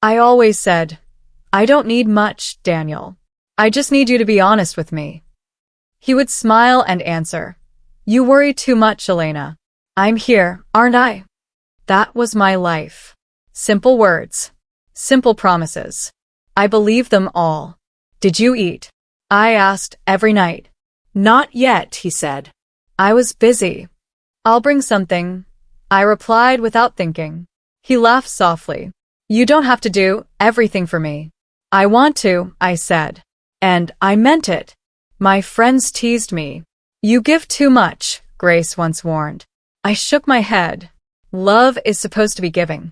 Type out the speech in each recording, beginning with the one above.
I always said, I don't need much, Daniel. I just need you to be honest with me. He would smile and answer, You worry too much, Elena. I'm here, aren't I? That was my life. Simple words. Simple promises. I believed them all. Did you eat? I asked every night. Not yet, he said. I was busy. I'll bring something, I replied without thinking. He laughed softly. You don't have to do everything for me. I want to, I said. And I meant it. My friends teased me. You give too much, Grace once warned. I shook my head. Love is supposed to be giving.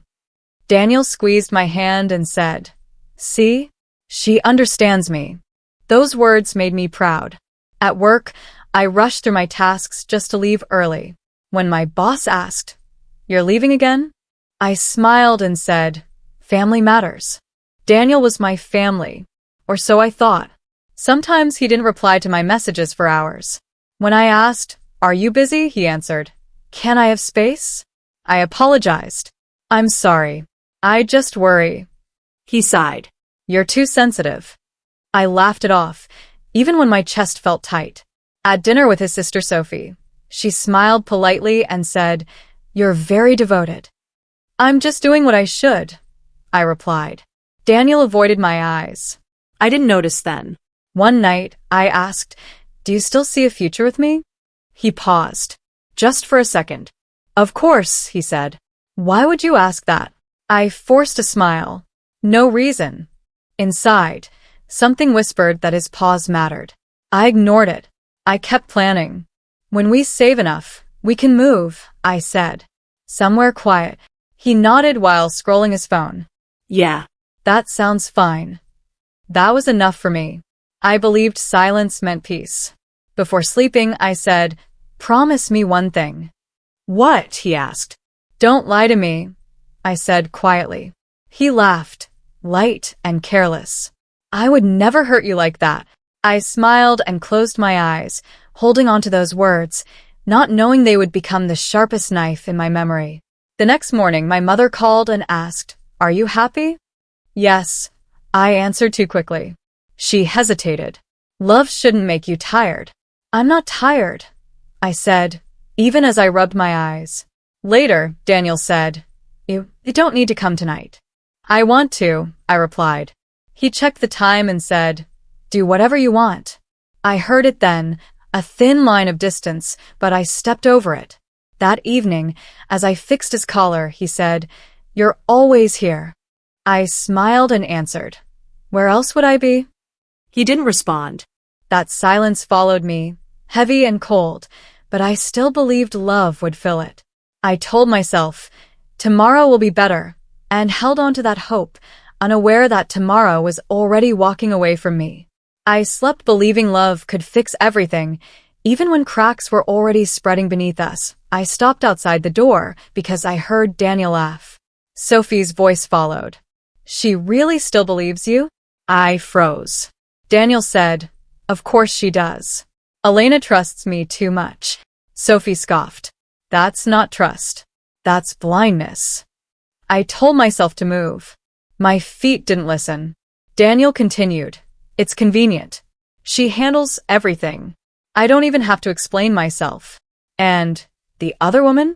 Daniel squeezed my hand and said, See? She understands me. Those words made me proud. At work, I rushed through my tasks just to leave early. When my boss asked, You're leaving again? I smiled and said, Family matters. Daniel was my family, or so I thought. Sometimes he didn't reply to my messages for hours. When I asked, Are you busy? He answered, Can I have space? I apologized. I'm sorry. I just worry. He sighed. You're too sensitive. I laughed it off, even when my chest felt tight. At dinner with his sister Sophie, she smiled politely and said, You're very devoted. I'm just doing what I should, I replied. Daniel avoided my eyes. I didn't notice then. One night, I asked, Do you still see a future with me? He paused. Just for a second. Of course, he said. Why would you ask that? I forced a smile. No reason. Inside, something whispered that his pause mattered. I ignored it. I kept planning. When we save enough, we can move, I said. Somewhere quiet. He nodded while scrolling his phone. Yeah, that sounds fine. That was enough for me. I believed silence meant peace. Before sleeping, I said, Promise me one thing. What? He asked. Don't lie to me, I said quietly. He laughed, light and careless. I would never hurt you like that. I smiled and closed my eyes, holding on to those words, not knowing they would become the sharpest knife in my memory. The next morning, my mother called and asked, Are you happy? Yes, I answered too quickly. She hesitated. Love shouldn't make you tired. I'm not tired, I said, even as I rubbed my eyes. Later, Daniel said, You don't need to come tonight. I want to, I replied. He checked the time and said, Do whatever you want. I heard it then, a thin line of distance, but I stepped over it. That evening, as I fixed his collar, he said, You're always here. I smiled and answered, Where else would I be? He didn't respond. That silence followed me, heavy and cold, but I still believed love would fill it. I told myself, Tomorrow will be better, and held on to that hope, unaware that tomorrow was already walking away from me. I slept believing love could fix everything, even when cracks were already spreading beneath us. I stopped outside the door because I heard Daniel laugh. Sophie's voice followed. She really still believes you? I froze. Daniel said, Of course she does. Elena trusts me too much. Sophie scoffed. That's not trust. That's blindness. I told myself to move. My feet didn't listen. Daniel continued. It's convenient. She handles everything. I don't even have to explain myself. And the other woman?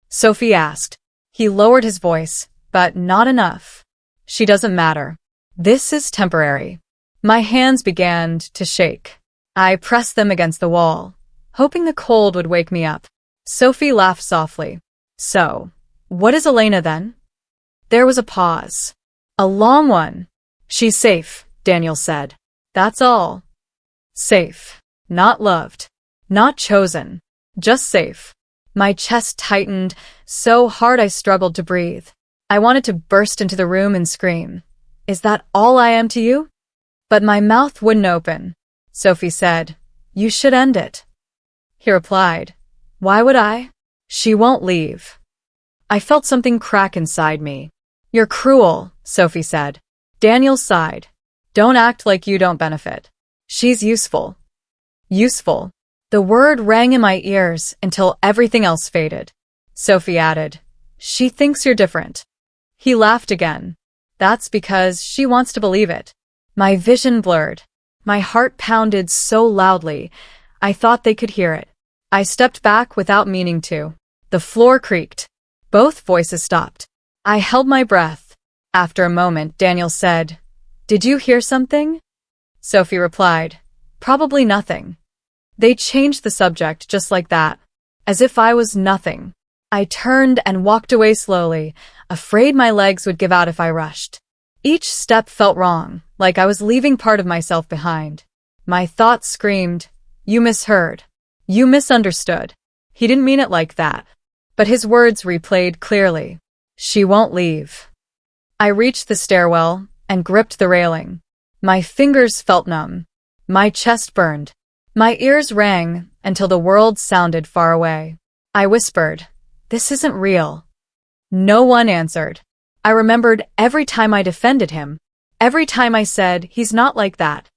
Sophie asked. He lowered his voice, but not enough. She doesn't matter. This is temporary. My hands began to shake. I pressed them against the wall, hoping the cold would wake me up. Sophie laughed softly. So, what is Elena then? There was a pause. A long one. She's safe, Daniel said. That's all. Safe. Not loved. Not chosen. Just safe. My chest tightened so hard I struggled to breathe. I wanted to burst into the room and scream. Is that all I am to you? But my mouth wouldn't open. Sophie said, You should end it. He replied, Why would I? She won't leave. I felt something crack inside me. You're cruel, Sophie said. Daniel sighed. Don't act like you don't benefit. She's useful. Useful. The word rang in my ears until everything else faded. Sophie added, She thinks you're different. He laughed again. That's because she wants to believe it. My vision blurred. My heart pounded so loudly, I thought they could hear it. I stepped back without meaning to. The floor creaked. Both voices stopped. I held my breath. After a moment, Daniel said, "Did you hear something?" Sophie replied, "Probably nothing." They changed the subject just like that, as if I was nothing. I turned and walked away slowly, afraid my legs would give out if I rushed. Each step felt wrong, like I was leaving part of myself behind. My thoughts screamed, "You misheard. You misunderstood. He didn't mean it like that." But his words replayed clearly. "She won't leave." I reached the stairwell and gripped the railing. My fingers felt numb. My chest burned. My ears rang until the world sounded far away. I whispered, "This isn't real." No one answered. I remembered every time I defended him, every time I said, "He's not like that."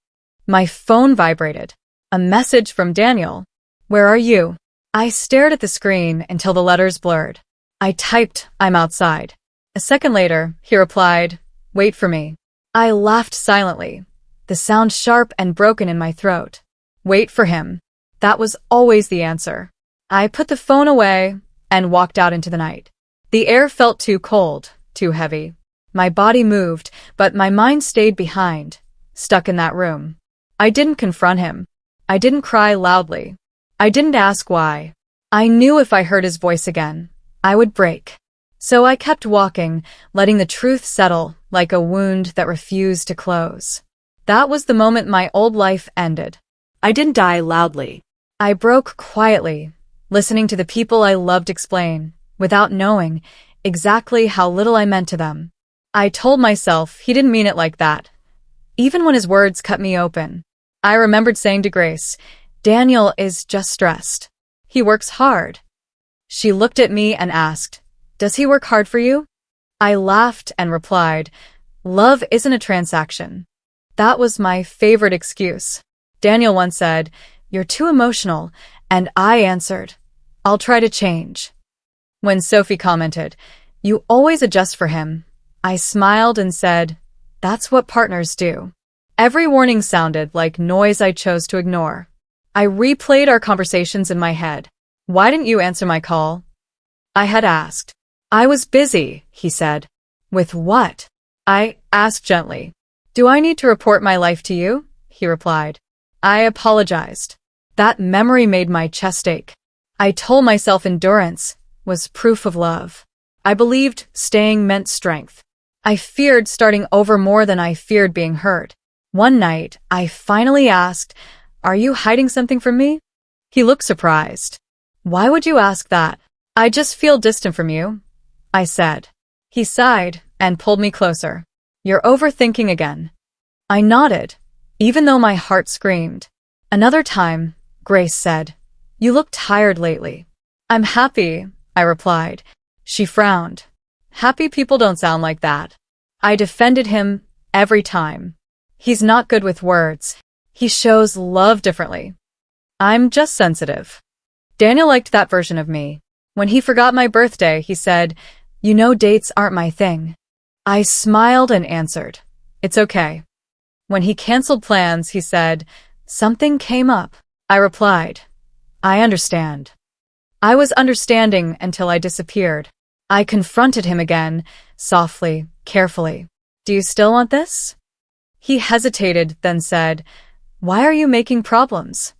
My phone vibrated. A message from Daniel. "Where are you?" I stared at the screen until the letters blurred. I typed, "I'm outside." A second later, he replied, "Wait for me." I laughed silently, the sound sharp and broken in my throat. Wait for him. That was always the answer. I put the phone away and walked out into the night. The air felt too cold, too heavy. My body moved, but my mind stayed behind, stuck in that room. I didn't confront him. I didn't cry loudly. I didn't ask why. I knew if I heard his voice again, I would break. So I kept walking, letting the truth settle like a wound that refused to close. That was the moment my old life ended. I didn't die loudly. I broke quietly, listening to the people I loved explain, without knowing exactly how little I meant to them. I told myself he didn't mean it like that, even when his words cut me open. I remembered saying to Grace, "Daniel is just stressed. He works hard." She looked at me and asked, "Does he work hard for you?" I laughed and replied, "Love isn't a transaction." That was my favorite excuse. Daniel once said, "You're too emotional," and I answered, "I'll try to change." When Sophie commented, "You always adjust for him," I smiled and said, "That's what partners do." Every warning sounded like noise I chose to ignore. I replayed our conversations in my head. "Why didn't you answer my call?" I had asked. "I was busy," he said. "With what?" I asked gently. "Do I need to report my life to you?" he replied. I apologized. That memory made my chest ache. I told myself endurance was proof of love. I believed staying meant strength. I feared starting over more than I feared being hurt. One night, I finally asked, "Are you hiding something from me?" He looked surprised. "Why would you ask that?" "I just feel distant from you," I said. He sighed and pulled me closer. "You're overthinking again." I nodded, even though my heart screamed. Another time, Grace said, "You look tired lately." "I'm happy," I replied. She frowned. "Happy people don't sound like that." I defended him every time. "He's not good with words. He shows love differently." "I'm just sensitive." Daniel liked that version of me. When he forgot my birthday, he said, "You know dates aren't my thing." I smiled and answered, "It's okay." When he canceled plans, he said, "Something came up." I replied, "I understand." I was understanding until I disappeared. I confronted him again, softly, carefully. "Do you still want this?" He hesitated, then said, "Why are you making problems?"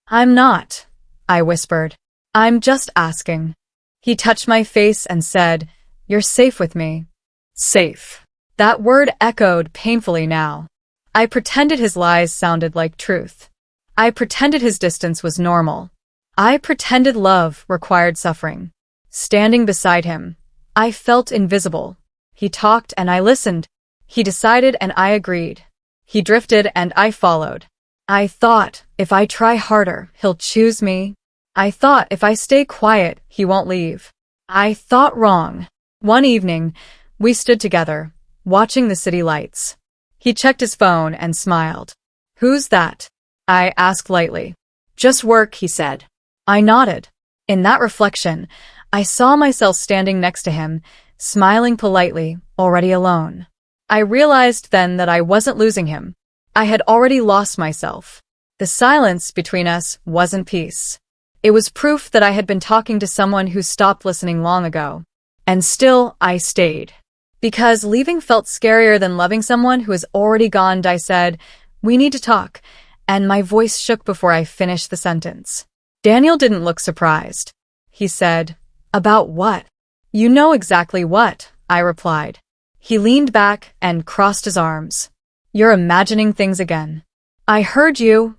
"I'm not," I whispered. "I'm just asking." He touched my face and said, "You're safe with me." Safe. That word echoed painfully now. I pretended his lies sounded like truth. I pretended his distance was normal. I pretended love required suffering. Standing beside him, I felt invisible. He talked and I listened. He decided and I agreed. He drifted and I followed. I thought, if I try harder, he'll choose me. I thought if I stay quiet, he won't leave. I thought wrong. One evening, we stood together, watching the city lights. He checked his phone and smiled. "Who's that?" I asked lightly. "Just work," he said. I nodded. In that reflection, I saw myself standing next to him, smiling politely, already alone. I realized then that I wasn't losing him. I had already lost myself. The silence between us wasn't peace. It was proof that I had been talking to someone who stopped listening long ago. And still, I stayed. Because leaving felt scarier than loving someone who is already gone. I said, "We need to talk," and my voice shook before I finished the sentence. Daniel didn't look surprised. He said, "About what?" "You know exactly what," I replied. He leaned back and crossed his arms. "You're imagining things again." "I heard you,"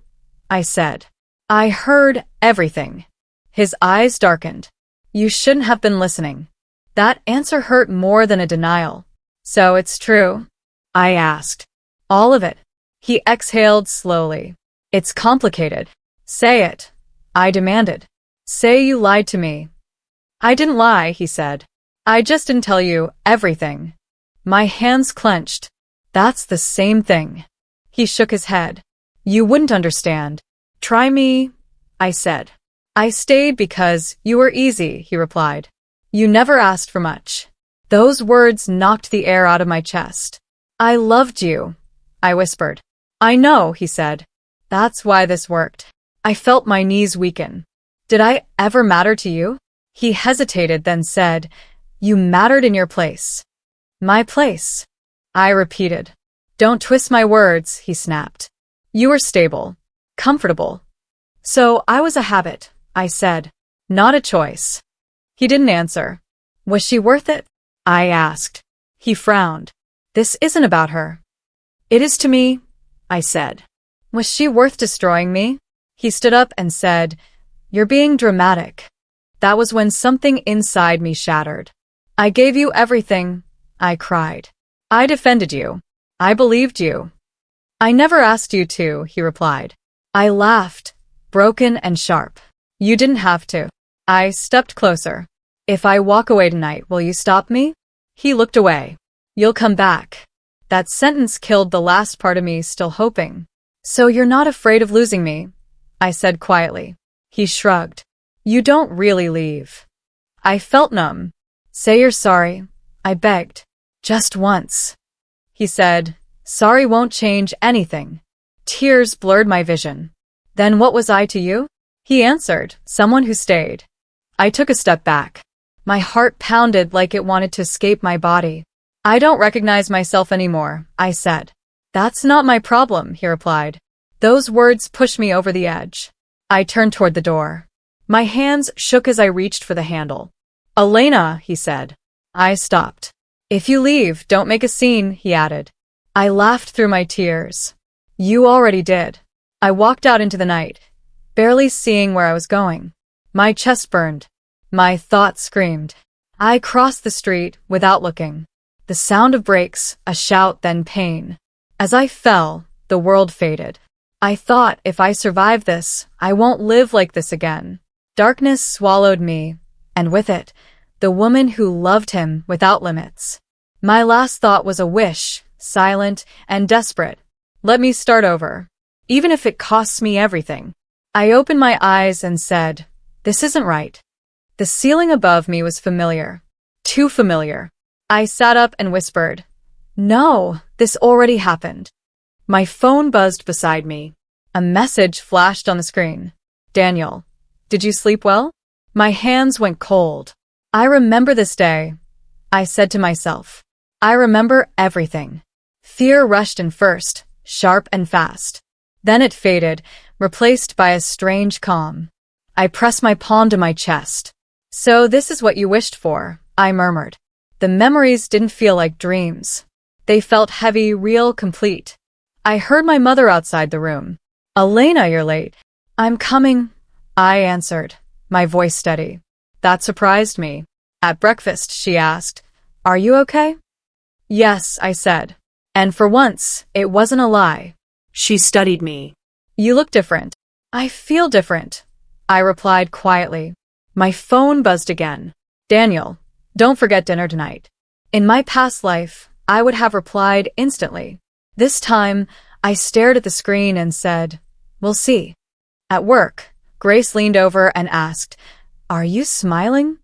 I said. "I heard everything." His eyes darkened. "You shouldn't have been listening." That answer hurt more than a denial. "So it's true?" I asked. "All of it." He exhaled slowly. "It's complicated." "Say it," I demanded. "Say you lied to me." "I didn't lie," he said. "I just didn't tell you everything." My hands clenched. "That's the same thing." He shook his head. "You wouldn't understand." "Try me," I said. "I stayed because you were easy," he replied. "You never asked for much." Those words knocked the air out of my chest. "I loved you," I whispered. "I know," he said. "That's why this worked." I felt my knees weaken. "Did I ever matter to you?" He hesitated, then said, "You mattered in your place." "My place," I repeated. "Don't twist my words," he snapped. "You were stable, comfortable." "So I was a habit," I said. "Not a choice." He didn't answer. "Was she worth it?" I asked. He frowned. "This isn't about her." "It is to me," I said. "Was she worth destroying me?" He stood up and said, "You're being dramatic." That was when something inside me shattered. "I gave you everything," I cried. "I defended you. I believed you." "I never asked you to," he replied. I laughed, broken and sharp. "You didn't have to." I stepped closer. "If I walk away tonight, will you stop me?" He looked away. "You'll come back." That sentence killed the last part of me still hoping. "So you're not afraid of losing me?" I said quietly. He shrugged. "You don't really leave." I felt numb. "Say you're sorry," I begged. "Just once." He said, "Sorry won't change anything." Tears blurred my vision. "Then what was I to you?" He answered, "Someone who stayed." I took a step back. My heart pounded like it wanted to escape my body. "I don't recognize myself anymore," I said. "That's not my problem," he replied. Those words pushed me over the edge. I turned toward the door. My hands shook as I reached for the handle. "Elena," he said. I stopped. "If you leave, don't make a scene," he added. I laughed through my tears. "You already did." I walked out into the night, barely seeing where I was going. My chest burned. My thoughts screamed. I crossed the street without looking. The sound of brakes, a shout, then pain. As I fell, the world faded. I thought, if I survive this, I won't live like this again. Darkness swallowed me, and with it, the woman who loved him without limits. My last thought was a wish, silent and desperate. Let me start over, even if it costs me everything. I opened my eyes and said, "This isn't right." The ceiling above me was familiar. Too familiar. I sat up and whispered, "No, this already happened." My phone buzzed beside me. A message flashed on the screen. "Daniel, did you sleep well?" My hands went cold. I remember this day, I said to myself. I remember everything. Fear rushed in first, sharp and fast. Then it faded, replaced by a strange calm. I pressed my palm to my chest. "So this is what you wished for," I murmured. The memories didn't feel like dreams. They felt heavy, real, complete. I heard my mother outside the room. "Elena, you're late." "I'm coming," I answered, my voice steady. That surprised me. At breakfast, she asked, "Are you okay?" "Yes," I said. And for once, it wasn't a lie. She studied me. "You look different." "I feel different," I replied quietly. My phone buzzed again. "Daniel, don't forget dinner tonight." In my past life, I would have replied instantly. This time, I stared at the screen and said, "We'll see." At work, Grace leaned over and asked, "Are you smiling?"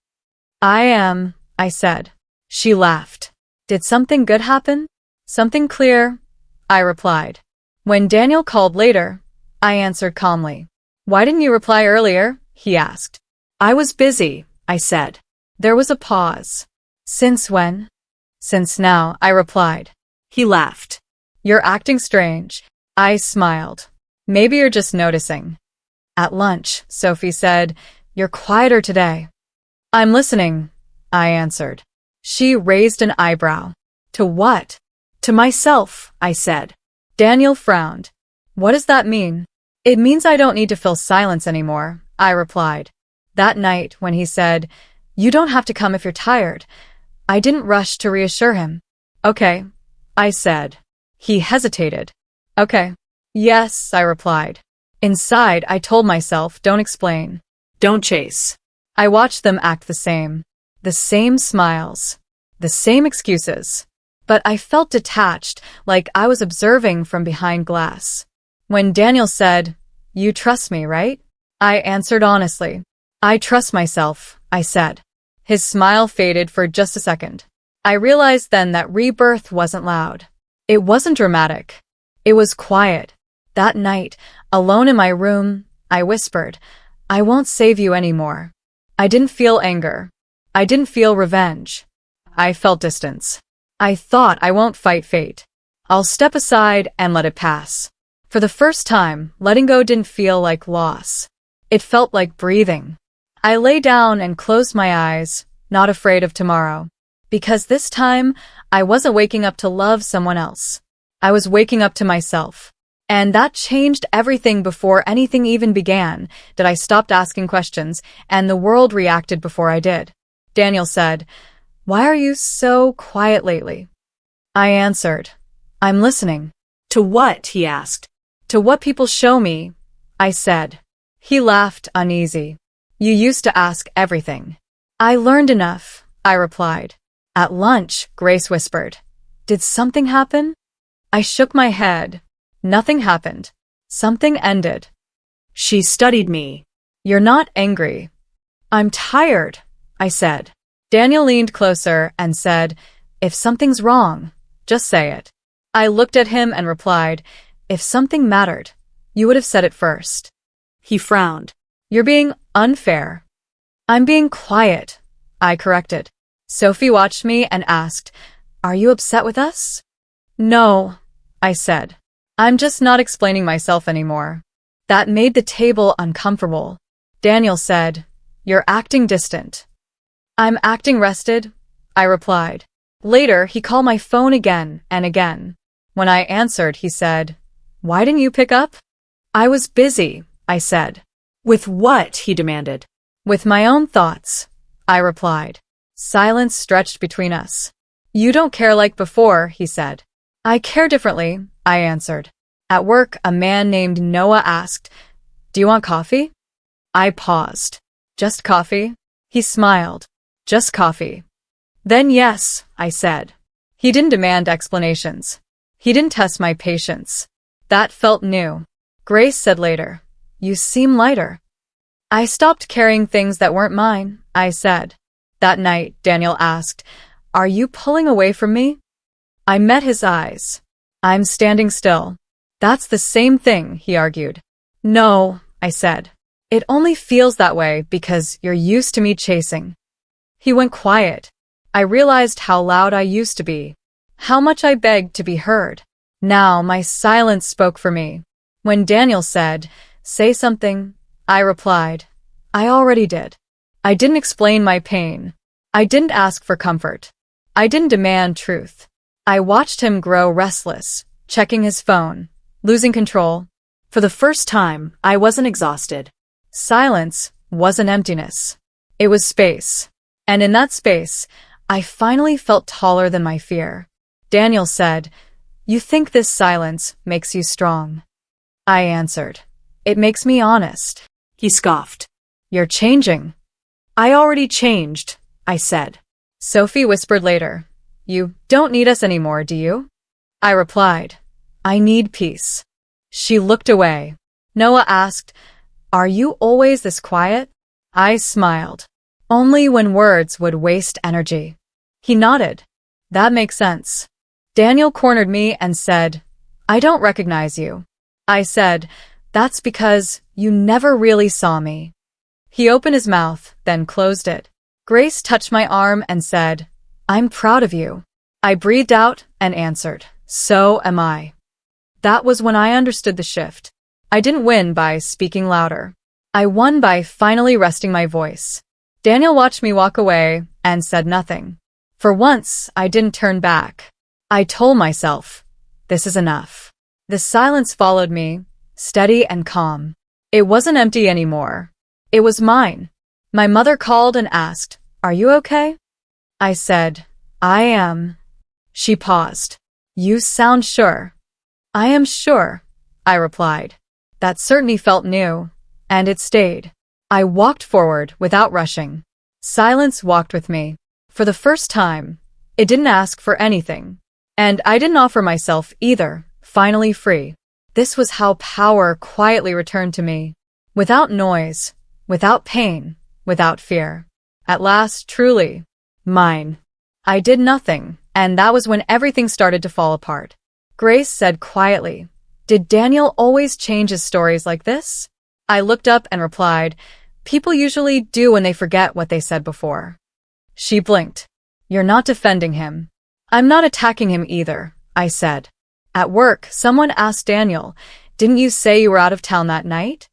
"I am," I said. She laughed. "Did something good happen?" Something clear, I replied. When Daniel called later, I answered calmly. Why didn't you reply earlier? He asked. I was busy, I said. There was a pause. Since when? Since now, I replied. He laughed. You're acting strange. I smiled. Maybe you're just noticing. At lunch, Sophie said, You're quieter today. I'm listening, I answered. She raised an eyebrow. To what? To myself, I said. Daniel frowned. What does that mean? It means I don't need to fill silence anymore, I replied. That night, when he said, You don't have to come if you're tired, I didn't rush to reassure him. Okay, I said. He hesitated. Okay. Yes, I replied. Inside, I told myself, don't explain. Don't chase. I watched them act the same smiles, the same excuses. But I felt detached, like I was observing from behind glass. When Daniel said, You trust me, right? I answered honestly. I trust myself, I said. His smile faded for just a second. I realized then that Rebirth wasn't loud. It wasn't dramatic. It was quiet. That night, alone in my room, I whispered, I won't save you anymore. I didn't feel anger. I didn't feel revenge. I felt distance. I thought I won't fight fate. I'll step aside and let it pass. For the first time, letting go didn't feel like loss. It felt like breathing. I lay down and closed my eyes, not afraid of tomorrow. Because this time, I wasn't waking up to love someone else. I was waking up to myself. And that changed everything before anything even began, that I stopped asking questions, and the world reacted before I did. Daniel said, Why are you so quiet lately? I answered, I'm listening. To what? He asked. To what people show me, I said. He laughed uneasy. You used to ask everything. I learned enough, I replied. At lunch, Grace whispered. Did something happen? I shook my head. Nothing happened. Something ended. She studied me. You're not angry. I'm tired, I said. Daniel leaned closer and said, If something's wrong, just say it. I looked at him and replied, If something mattered, you would have said it first. He frowned. You're being unfair. I'm being quiet, I corrected. Sophie watched me and asked, Are you upset with us? No, I said. I'm just not explaining myself anymore. That made the table uncomfortable. Daniel said, You're acting distant. I'm acting rested, I replied. Later, he called my phone again and again. When I answered, he said, Why didn't you pick up? I was busy, I said. With what? He demanded. With my own thoughts, I replied. Silence stretched between us. You don't care like before, he said. I care differently, I answered. At work, a man named Noah asked, Do you want coffee? I paused. Just coffee? He smiled. Just coffee. Then yes, I said. He didn't demand explanations. He didn't test my patience. That felt new. Grace said later, You seem lighter. I stopped carrying things that weren't mine, I said. That night, Daniel asked, Are you pulling away from me? I met his eyes. I'm standing still. That's the same thing, he argued. No, I said. It only feels that way because you're used to me chasing. He went quiet. I realized how loud I used to be, how much I begged to be heard. Now my silence spoke for me. When Daniel said, Say something, I replied, I already did. I didn't explain my pain. I didn't ask for comfort. I didn't demand truth. I watched him grow restless, checking his phone, losing control. For the first time, I wasn't exhausted. Silence wasn't emptiness. It was space. And in that space, I finally felt taller than my fear. Daniel said, You think this silence makes you strong. I answered, It makes me honest. He scoffed. You're changing. I already changed, I said. Sophie whispered later, You don't need us anymore, do you? I replied, I need peace. She looked away. Noah asked, Are you always this quiet? I smiled. Only when words would waste energy. He nodded. That makes sense. Daniel cornered me and said, I don't recognize you. I said, that's because you never really saw me. He opened his mouth, then closed it. Grace touched my arm and said, I'm proud of you. I breathed out and answered, so am I. That was when I understood the shift. I didn't win by speaking louder. I won by finally resting my voice. Daniel watched me walk away and said nothing. For once, I didn't turn back. I told myself, this is enough. The silence followed me, steady and calm. It wasn't empty anymore. It was mine. My mother called and asked, are you okay? I said, I am. She paused. You sound sure. I am sure, I replied. That certainty felt new, and it stayed. I walked forward without rushing. Silence walked with me. For the first time, it didn't ask for anything. And I didn't offer myself either, finally free. This was how power quietly returned to me. Without noise, without pain, without fear. At last, truly, mine. I did nothing, and that was when everything started to fall apart. Grace said quietly, did Daniel always change his stories like this? I looked up and replied, people usually do when they forget what they said before. She blinked. You're not defending him. I'm not attacking him either, I said. At work, someone asked Daniel, didn't you say you were out of town that night?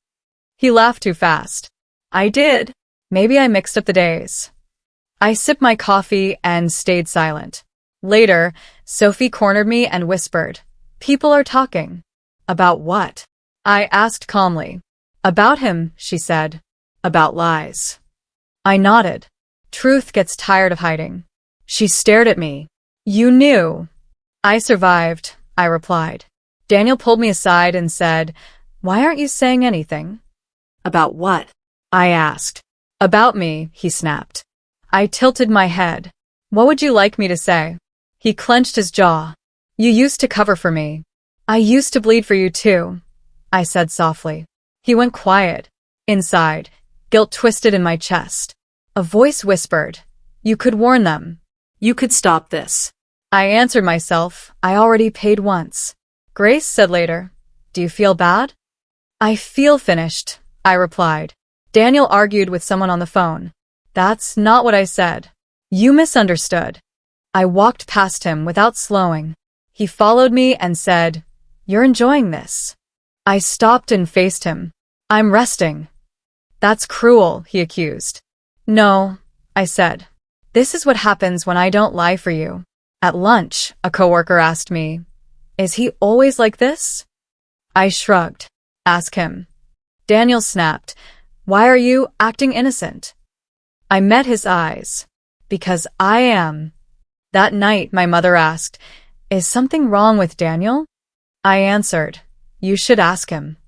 He laughed too fast. I did. Maybe I mixed up the days. I sipped my coffee and stayed silent. Later, Sophie cornered me and whispered, people are talking. About what? I asked calmly. About him, she said. About lies. I nodded. Truth gets tired of hiding. She stared at me. You knew. I survived, I replied. Daniel pulled me aside and said, why aren't you saying anything? About what? I asked. About me, he snapped. I tilted my head. What would you like me to say? He clenched his jaw. You used to cover for me. I used to bleed for you too, I said softly. He went quiet. Inside, guilt twisted in my chest. A voice whispered, you could warn them. You could stop this. I answered myself, I already paid once. Grace said later, do you feel bad? I feel finished, I replied. Daniel argued with someone on the phone. That's not what I said. You misunderstood. I walked past him without slowing. He followed me and said, you're enjoying this. I stopped and faced him. I'm resting. That's cruel, he accused. No, I said. This is what happens when I don't lie for you. At lunch, a coworker asked me, is he always like this? I shrugged. Ask him. Daniel snapped, why are you acting innocent? I met his eyes. Because I am. That night, my mother asked, is something wrong with Daniel? I answered, you should ask him.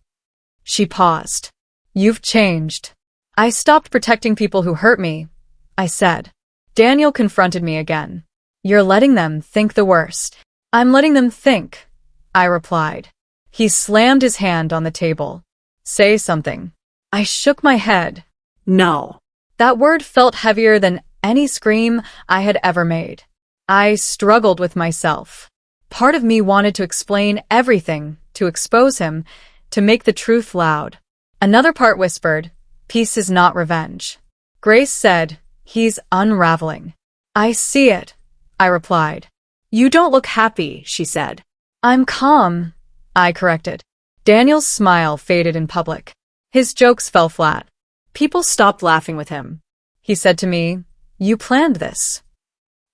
She paused. You've changed. I stopped protecting people who hurt me, I said. Daniel confronted me again. You're letting them think the worst. I'm letting them think, I replied. He slammed his hand on the table. Say something. I shook my head. No. That word felt heavier than any scream I had ever made. I struggled with myself. Part of me wanted to explain everything, to expose him, to make the truth loud. Another part whispered, peace is not revenge. Grace said, he's unraveling. I see it, I replied. You don't look happy, she said. I'm calm, I corrected. Daniel's smile faded in public. His jokes fell flat. People stopped laughing with him. He said to me, you planned this.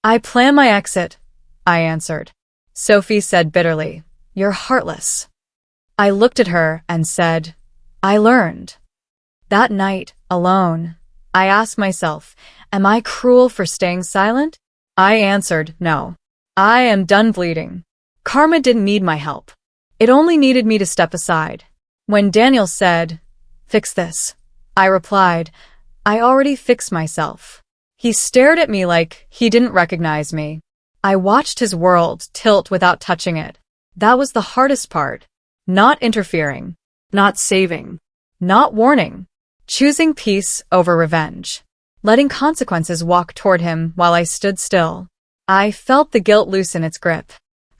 I planned my exit, I answered. Sophie said bitterly, you're heartless. I looked at her and said, I learned. That night, alone, I asked myself, am I cruel for staying silent? I answered, no. I am done bleeding. Karma didn't need my help. It only needed me to step aside. When Daniel said, fix this, I replied, I already fixed myself. He stared at me like he didn't recognize me. I watched his world tilt without touching it. That was the hardest part. Not interfering. Not saving. Not warning. Choosing peace over revenge. Letting consequences walk toward him while I stood still. I felt the guilt loosen its grip.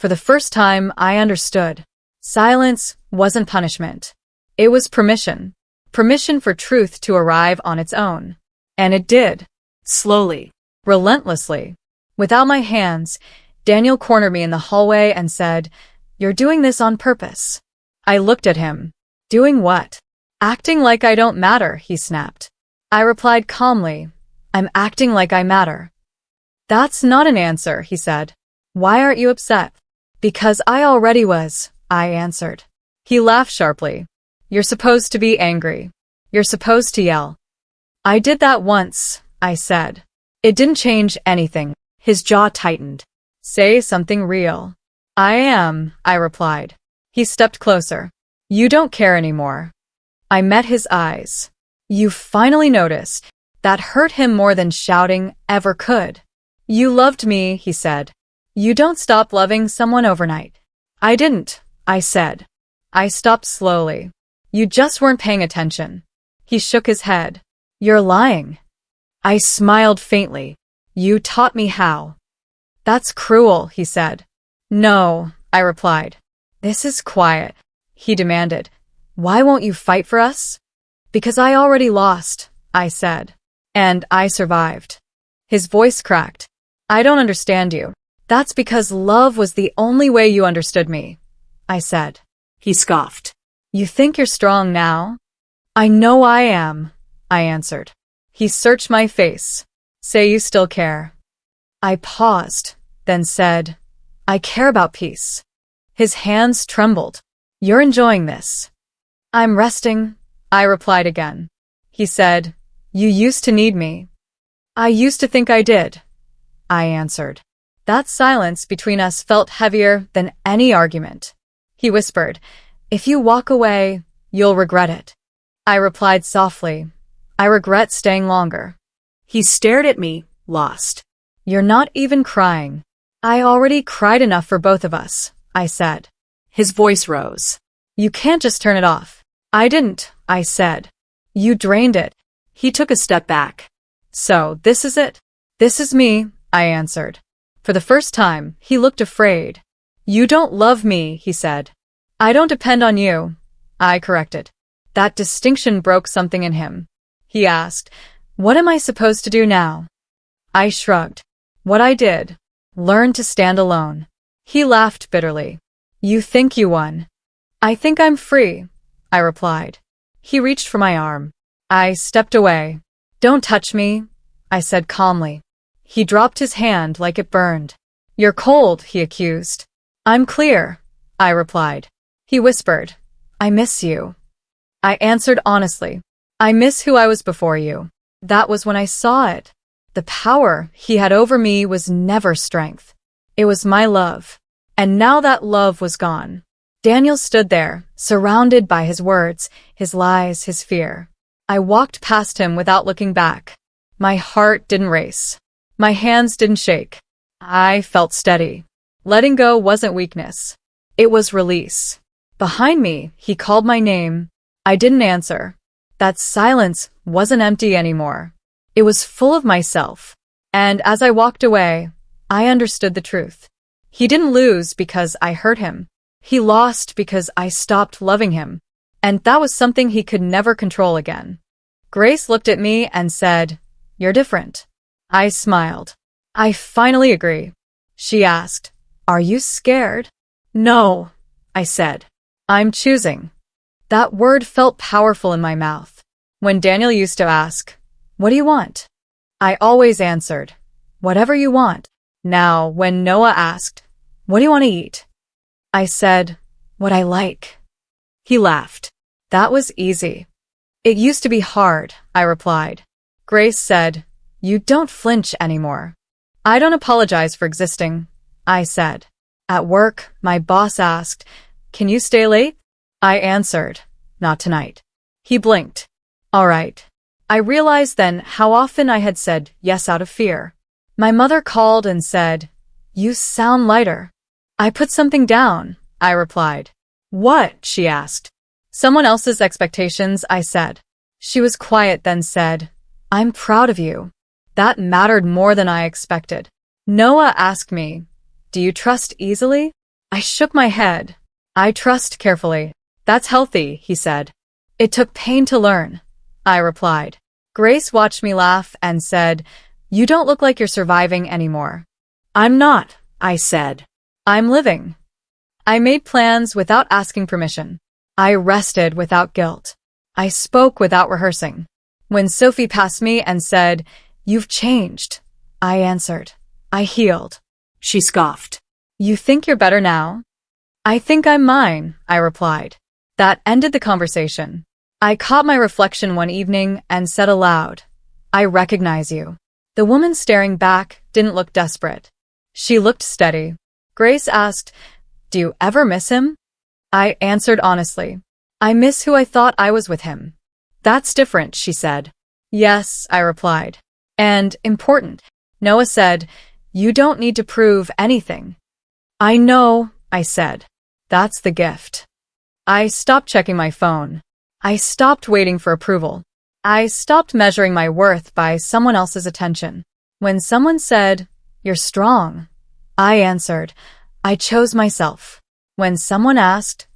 For the first time, I understood. Silence wasn't punishment. It was permission. Permission for truth to arrive on its own. And it did. Slowly. Relentlessly. Without my hands, Daniel cornered me in the hallway and said, "You're doing this on purpose." I looked at him. Doing what? Acting like I don't matter, he snapped. I replied calmly, "I'm acting like I matter." "That's not an answer," he said. "Why aren't you upset?" "Because I already was," I answered. He laughed sharply. "You're supposed to be angry. You're supposed to yell." "I did that once," I said. "It didn't change anything." His jaw tightened. "Say something real." "I am," I replied. He stepped closer. "You don't care anymore." I met his eyes. "You finally noticed." That hurt him more than shouting ever could. "You loved me," he said. "You don't stop loving someone overnight." "I didn't," I said. "I stopped slowly. You just weren't paying attention." He shook his head. "You're lying." I smiled faintly. "You taught me how." "That's cruel," he said. "No," I replied. "This is quiet," he demanded. "Why won't you fight for us?" "Because I already lost," I said. "And I survived." His voice cracked. "I don't understand you." "That's because love was the only way you understood me," I said. He scoffed. "You think you're strong now?" "I know I am," I answered. He searched my face. "Say you still care." I paused, then said, "I care about peace." His hands trembled. "You're enjoying this." "I'm resting," I replied again. He said, "You used to need me." "I used to think I did," I answered. That silence between us felt heavier than any argument. He whispered, "If you walk away, you'll regret it." I replied softly, "I regret staying longer." He stared at me, lost. "You're not even crying." "I already cried enough for both of us," I said. His voice rose. "You can't just turn it off." "I didn't," I said. "You drained it." He took a step back. "So, this is it?" "This is me," I answered. For the first time, he looked afraid. "You don't love me," he said. "I don't depend on you," I corrected. That distinction broke something in him. He asked, "What am I supposed to do now?" I shrugged. "What I did. Learn to stand alone." He laughed bitterly. "You think you won." "I think I'm free," I replied. He reached for my arm. I stepped away. "Don't touch me," I said calmly. He dropped his hand like it burned. "You're cold," he accused. "I'm clear," I replied. He whispered, "I miss you." I answered honestly, "I miss who I was before you." That was when I saw it. The power he had over me was never strength. It was my love. And now that love was gone. Daniel stood there, surrounded by his words, his lies, his fear. I walked past him without looking back. My heart didn't race. My hands didn't shake. I felt steady. Letting go wasn't weakness. It was release. Behind me, he called my name. I didn't answer. That silence wasn't empty anymore. It was full of myself. And as I walked away, I understood the truth. He didn't lose because I hurt him. He lost because I stopped loving him. And that was something he could never control again. Grace looked at me and said, "You're different." I smiled. "I finally agree." She asked, "Are you scared?" "No," I said. "I'm choosing." That word felt powerful in my mouth. When Daniel used to ask, "What do you want?" I always answered, "Whatever you want." Now, when Noah asked, "What do you want to eat?" I said, "What I like." He laughed. That was easy. "It used to be hard," I replied. Grace said, "You don't flinch anymore." "I don't apologize for existing," I said. At work, my boss asked, "Can you stay late?" I answered, "Not tonight." He blinked. "All right." I realized then how often I had said yes out of fear. My mother called and said, "You sound lighter." "I put something down," I replied. "What?" she asked. "Someone else's expectations," I said. She was quiet, then said, "I'm proud of you." That mattered more than I expected. Noah asked me, "Do you trust easily?" I shook my head. I trust carefully. That's healthy, he said. It took pain to learn, I replied. Grace watched me laugh and said, You don't look like you're surviving anymore. I'm not, I said. I'm living. I made plans without asking permission. I rested without guilt. I spoke without rehearsing. When Sophie passed me and said, You've changed, I answered, I healed. She scoffed. You think you're better now? I think I'm mine, I replied. That ended the conversation. I caught my reflection one evening and said aloud, I recognize you. The woman staring back didn't look desperate. She looked steady. Grace asked, Do you ever miss him? I answered honestly, I miss who I thought I was with him. That's different, she said. Yes, I replied. And important. Noah said, You don't need to prove anything. I know, I said. That's the gift. I stopped checking my phone. I stopped waiting for approval. I stopped measuring my worth by someone else's attention. When someone said, You're strong, I answered, I chose myself. When someone asked,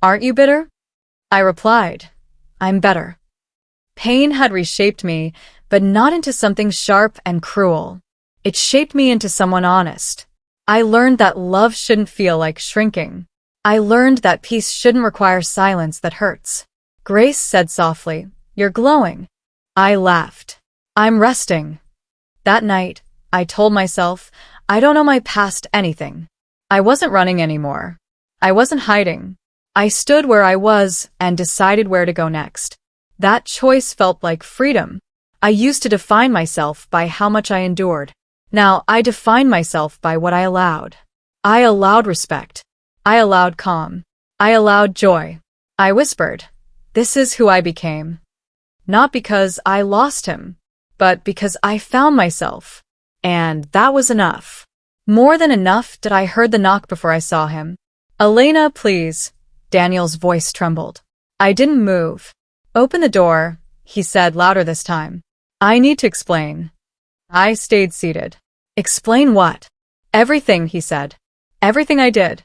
Aren't you bitter? I replied, I'm better. Pain had reshaped me, but not into something sharp and cruel. It shaped me into someone honest. I learned that love shouldn't feel like shrinking. I learned that peace shouldn't require silence that hurts. Grace said softly, You're glowing. I laughed. I'm resting. That night, I told myself, I don't owe my past anything. I wasn't running anymore. I wasn't hiding. I stood where I was and decided where to go next. That choice felt like freedom. I used to define myself by how much I endured. Now I define myself by what I allowed. I allowed respect. I allowed calm. I allowed joy. I whispered, This is who I became. Not because I lost him, but because I found myself. And that was enough. More than enough did I heard the knock before I saw him. Elena, please. Daniel's voice trembled. I didn't move. Open the door, he said louder this time. I need to explain. I stayed seated. Explain what? Everything, he said. Everything I did.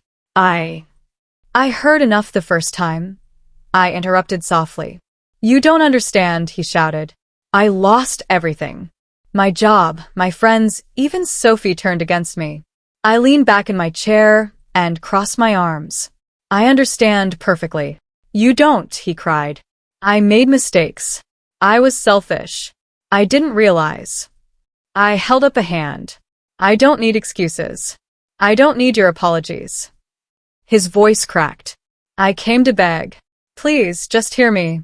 I heard enough the first time. I interrupted softly. You don't understand, he shouted. I lost everything. My job, my friends, even Sophie turned against me. I leaned back in my chair and crossed my arms. I understand perfectly. You don't, he cried. I made mistakes. I was selfish. I didn't realize. I held up a hand. I don't need excuses. I don't need your apologies. His voice cracked. I came to beg. Please, just hear me.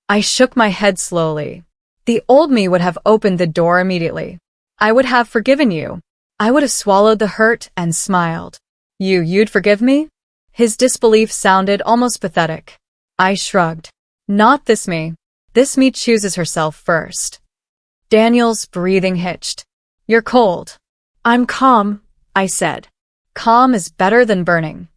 I shook my head slowly. The old me would have opened the door immediately. I would have forgiven you. I would have swallowed the hurt and smiled. You'd forgive me? His disbelief sounded almost pathetic. I shrugged. Not this me. This me chooses herself first. Daniel's breathing hitched. You're cold. I'm calm, I said. Calm is better than burning.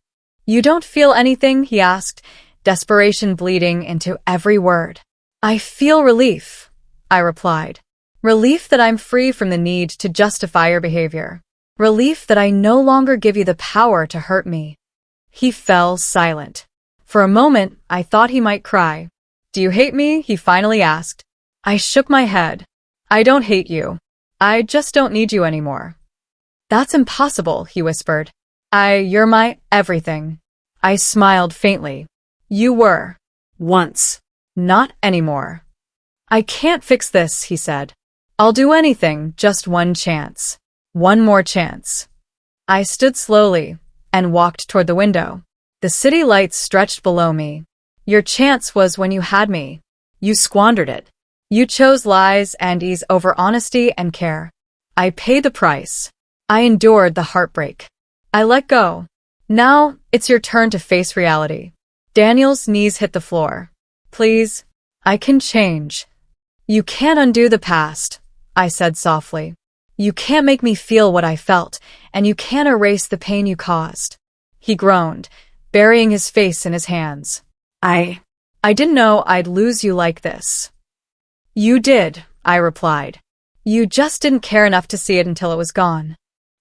You don't feel anything, he asked, desperation bleeding into every word. I feel relief, I replied. Relief that I'm free from the need to justify your behavior. Relief that I no longer give you the power to hurt me. He fell silent. For a moment, I thought he might cry. Do you hate me? He finally asked. I shook my head. I don't hate you. I just don't need you anymore. That's impossible, he whispered. You're my everything. I smiled faintly. You were. Once. Not anymore. I can't fix this, he said. I'll do anything, just one chance. One more chance. I stood slowly and walked toward the window. The city lights stretched below me. Your chance was when you had me. You squandered it. You chose lies and ease over honesty and care. I paid the price. I endured the heartbreak. I let go. Now, it's your turn to face reality. Daniel's knees hit the floor. Please, I can change. You can't undo the past, I said softly. You can't make me feel what I felt, and you can't erase the pain you caused. He groaned, burying his face in his hands. I didn't know I'd lose you like this. You did, I replied. You just didn't care enough to see it until it was gone.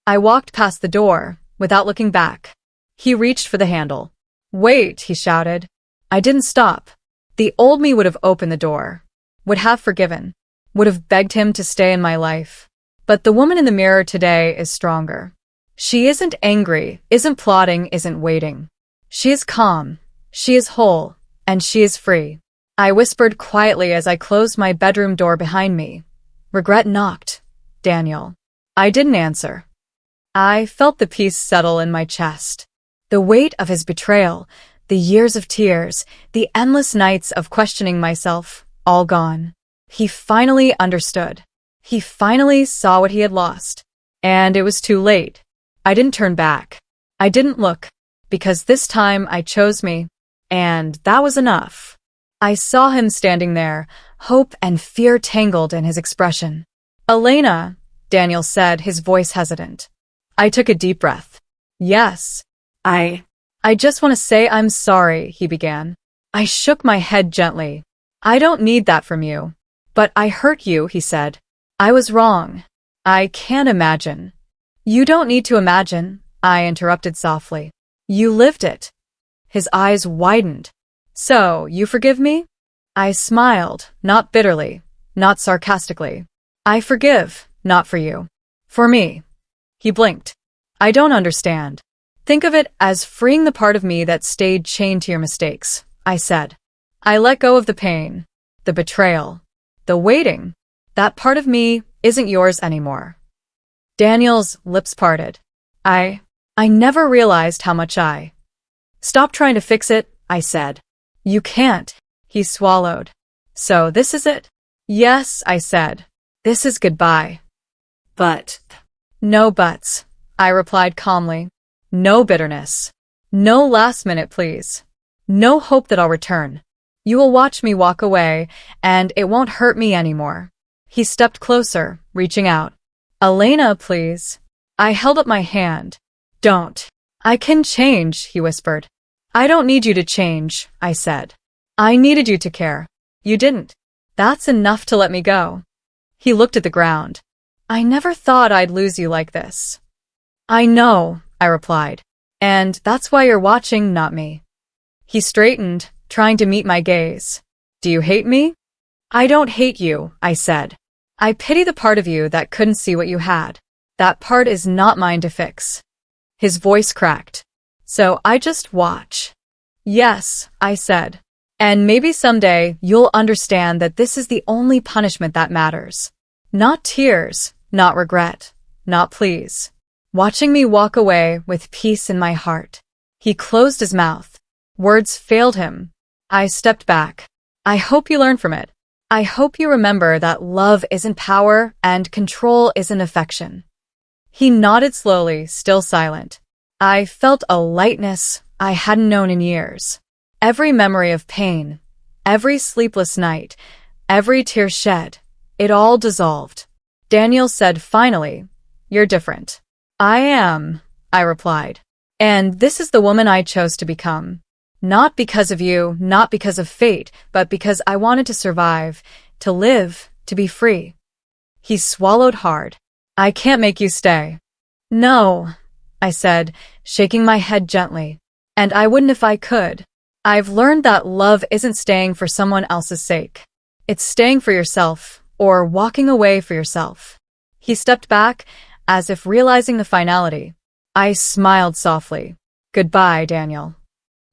I walked past the door, without looking back. He reached for the handle. Wait, he shouted. I didn't stop. The old me would have opened the door, would have forgiven, would have begged him to stay in my life. But the woman in the mirror today is stronger. She isn't angry, isn't plotting, isn't waiting. She is calm, she is whole, and she is free. I whispered quietly as I closed my bedroom door behind me. Regret knocked. Daniel. I didn't answer. I felt the peace settle in my chest. The weight of his betrayal, the years of tears, the endless nights of questioning myself, all gone. He finally understood. He finally saw what he had lost. And it was too late. I didn't turn back. I didn't look, because this time I chose me, and that was enough. I saw him standing there, hope and fear tangled in his expression. Elena, Daniel said, his voice hesitant. I took a deep breath. Yes. I just want to say I'm sorry, he began. I shook my head gently. I don't need that from you. But I hurt you, he said. I was wrong. I can't imagine. You don't need to imagine, I interrupted softly. You lived it. His eyes widened. So, you forgive me? I smiled, not bitterly, not sarcastically. I forgive, not for you. For me. He blinked. I don't understand. Think of it as freeing the part of me that stayed chained to your mistakes, I said. I let go of the pain, the betrayal, the waiting. That part of me isn't yours anymore. Daniel's lips parted. I never realized how much I. Stop trying to fix it, I said. You can't, he swallowed. So this is it? Yes, I said. This is goodbye. But. No buts, I replied calmly. No bitterness. No last minute please. No hope that I'll return. You will watch me walk away, and it won't hurt me anymore. He stepped closer, reaching out. Elena, please. I held up my hand. Don't. I can change, he whispered. I don't need you to change, I said. I needed you to care. You didn't. That's enough to let me go. He looked at the ground. I never thought I'd lose you like this. I know, I replied. And that's why you're watching, not me. He straightened, trying to meet my gaze. Do you hate me? I don't hate you, I said. I pity the part of you that couldn't see what you had. That part is not mine to fix. His voice cracked. So I just watch. Yes, I said. And maybe someday you'll understand that this is the only punishment that matters. Not tears, not regret, not pleas. Watching me walk away with peace in my heart. He closed his mouth. Words failed him. I stepped back. I hope you learn from it. I hope you remember that love isn't power and control isn't affection. He nodded slowly, still silent. I felt a lightness I hadn't known in years. Every memory of pain, every sleepless night, every tear shed, it all dissolved. Daniel said finally, "You're different." "I am," I replied. "And this is the woman I chose to become. Not because of you, not because of fate, but because I wanted to survive, to live, to be free." He swallowed hard. "I can't make you stay." "No," I said, shaking my head gently. "And I wouldn't if I could. I've learned that love isn't staying for someone else's sake. It's staying for yourself, or walking away for yourself." He stepped back, as if realizing the finality. I smiled softly. "Goodbye, Daniel."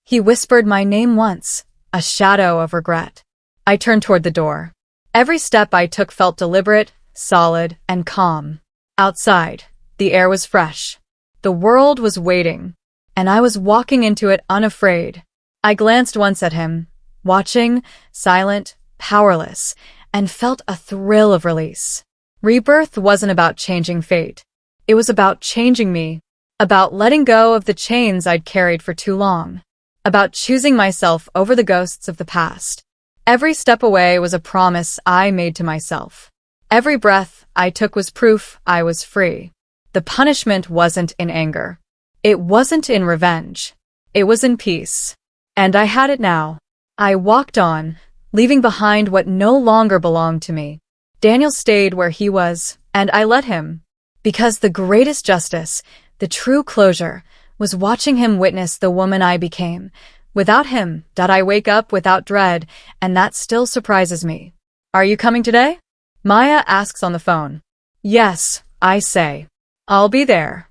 He whispered my name once, a shadow of regret. I turned toward the door. Every step I took felt deliberate, solid, and calm. Outside, the air was fresh. The world was waiting, and I was walking into it unafraid. I glanced once at him, watching, silent, powerless, and felt a thrill of release. Rebirth wasn't about changing fate. It was about changing me, about letting go of the chains I'd carried for too long, about choosing myself over the ghosts of the past. Every step away was a promise I made to myself. Every breath I took was proof I was free. The punishment wasn't in anger. It wasn't in revenge. It was in peace. And I had it now. I walked on, leaving behind what no longer belonged to me. Daniel stayed where he was, and I let him. Because the greatest justice, the true closure, was watching him witness the woman I became. Without him, that I wake up without dread, and that still surprises me. Are you coming today? Maya asks on the phone. Yes, I say. I'll be there.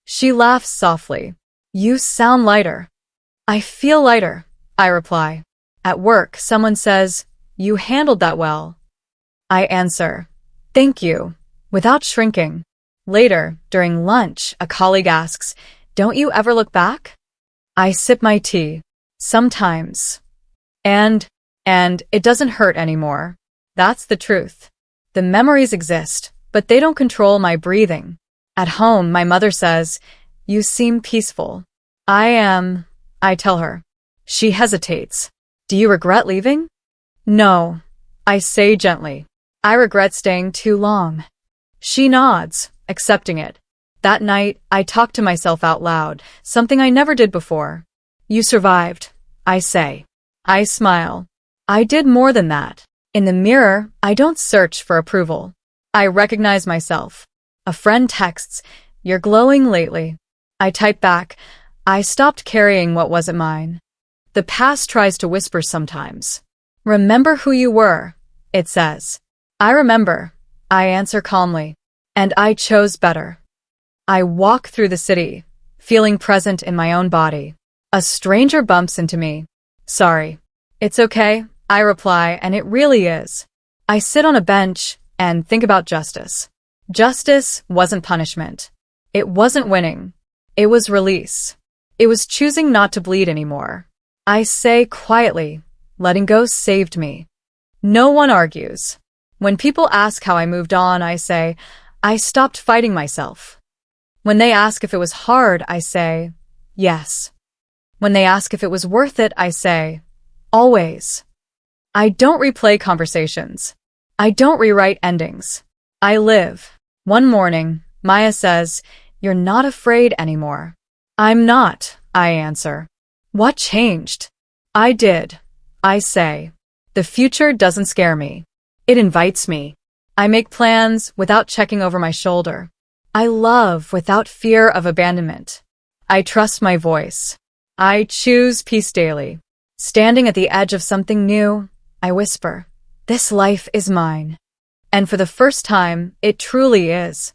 She laughs softly. You sound lighter. I feel lighter, I reply. At work, someone says, you handled that well. I answer, thank you, without shrinking. Later, during lunch, a colleague asks, don't you ever look back? I sip my tea. Sometimes. And it doesn't hurt anymore. That's the truth. The memories exist, but they don't control my breathing. At home, my mother says, you seem peaceful. I tell her. She hesitates. Do you regret leaving? No, I say gently. I regret staying too long. She nods, accepting it. That night, I talk to myself out loud, something I never did before. You survived, I say. I smile. I did more than that. In the mirror, I don't search for approval. I recognize myself. A friend texts, you're glowing lately. I type back, I stopped carrying what wasn't mine. The past tries to whisper sometimes. Remember who you were, it says. I remember, I answer calmly. And I chose better. I walk through the city, feeling present in my own body. A stranger bumps into me. Sorry. It's okay, I reply, and it really is. I sit on a bench and think about justice. Justice wasn't punishment. It wasn't winning. It was release. It was choosing not to bleed anymore. I say quietly, letting go saved me. No one argues. When people ask how I moved on, I say, I stopped fighting myself. When they ask if it was hard, I say, yes. When they ask if it was worth it, I say, always. I don't replay conversations. I don't rewrite endings. I live. One morning, Maya says, you're not afraid anymore. I'm not, I answer. What changed? I did. I say. The future doesn't scare me. It invites me. I make plans without checking over my shoulder. I love without fear of abandonment. I trust my voice. I choose peace daily. Standing at the edge of something new, I whisper, this life is mine. And for the first time, it truly is.